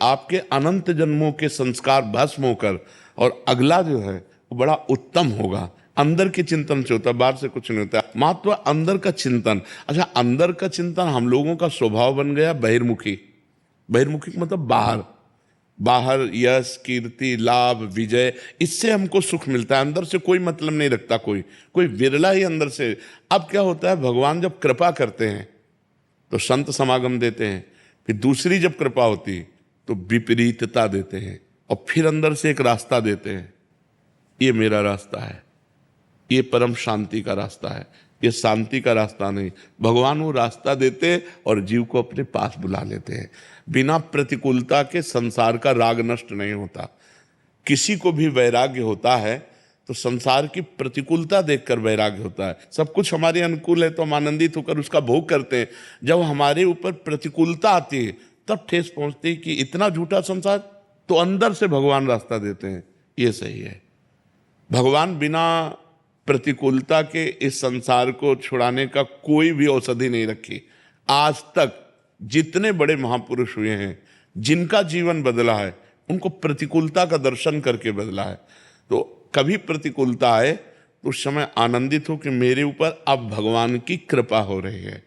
आपके अनंत जन्मों के संस्कार भस्म होकर और अगला जो है वो बड़ा उत्तम होगा। अंदर के चिंतन से होता है, बाहर से कुछ नहीं होता। महत्व अंदर का चिंतन। अच्छा, अंदर का चिंतन हम लोगों का स्वभाव बन गया बहिर्मुखी। बहिर्मुखी मतलब बाहर, बाहर यश कीर्ति लाभ विजय, इससे हमको सुख मिलता है। अंदर से कोई मतलब नहीं रखता कोई, कोई विरला ही अंदर से। अब क्या होता है, भगवान जब कृपा करते हैं तो संत समागम देते हैं, फिर दूसरी जब कृपा होती तो विपरीतता देते हैं, और फिर अंदर से एक रास्ता देते हैं, ये मेरा रास्ता है, ये परम शांति का रास्ता है, ये शांति का रास्ता नहीं। भगवान वो रास्ता देते और जीव को अपने पास बुला लेते हैं। बिना प्रतिकूलता के संसार का राग नष्ट नहीं होता। किसी को भी वैराग्य होता है तो संसार की प्रतिकूलता देखकर वैराग्य होता है। सब कुछ हमारे अनुकूल है तो हम आनंदित होकर उसका भोग करते हैं। जब हमारे ऊपर प्रतिकूलता आती है तब ठेस पहुंचती है कि इतना झूठा संसार, तो अंदर से भगवान रास्ता देते हैं, ये सही है। भगवान बिना प्रतिकूलता के इस संसार को छुड़ाने का कोई भी औषधि नहीं रखी। आज तक जितने बड़े महापुरुष हुए हैं, जिनका जीवन बदला है, उनको प्रतिकूलता का दर्शन करके बदला है। तो कभी प्रतिकूलता आए तो उस समय आनंदित हो कि मेरे ऊपर अब भगवान की कृपा हो रही है,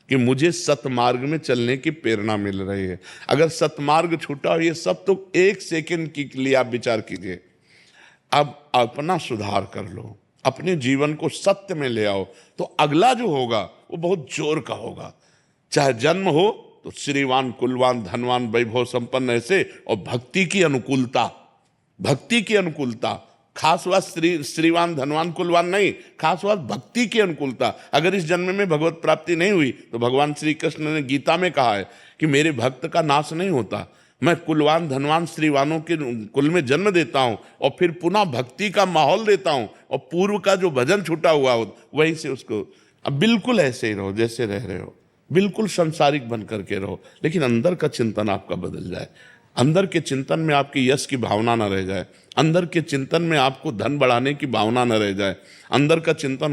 कि मुझे सतमार्ग में चलने की प्रेरणा मिल रही है। अगर सतमार्ग छूटा हो, ये सब तो एक सेकंड के लिए आप विचार कीजिए। अब अपना सुधार कर लो, अपने जीवन को सत्य में ले आओ, तो अगला जो होगा वो बहुत जोर का होगा। चाहे जन्म हो तो श्रीवान कुलवान धनवान वैभव संपन्न ऐसे, और भक्ति की अनुकूलता, भक्ति की अनुकूलता। खास बात श्रीवान धनवान कुलवान नहीं, खास बात भक्ति की अनुकूलता। अगर इस जन्म में भगवत प्राप्ति नहीं हुई तो भगवान श्री कृष्ण ने गीता में कहा है कि मेरे भक्त का नाश नहीं होता, मैं कुलवान धनवान श्रीवानों के कुल में जन्म देता हूं और फिर पुनः भक्ति का माहौल देता हूं, और पूर्व का जो भजन छूटा हुआ हो वहीं से उसको। अब बिल्कुल ऐसे ही रहो जैसे रह रहे हो, बिल्कुल संसारिक बन करके रहो, लेकिन अंदर का चिंतन आपका बदल जाए। अंदर के चिंतन में आपकी यश की भावना न रह जाए, अंदर के चिंतन में आपको धन बढ़ाने की भावना न रह जाए, अंदर का चिंतन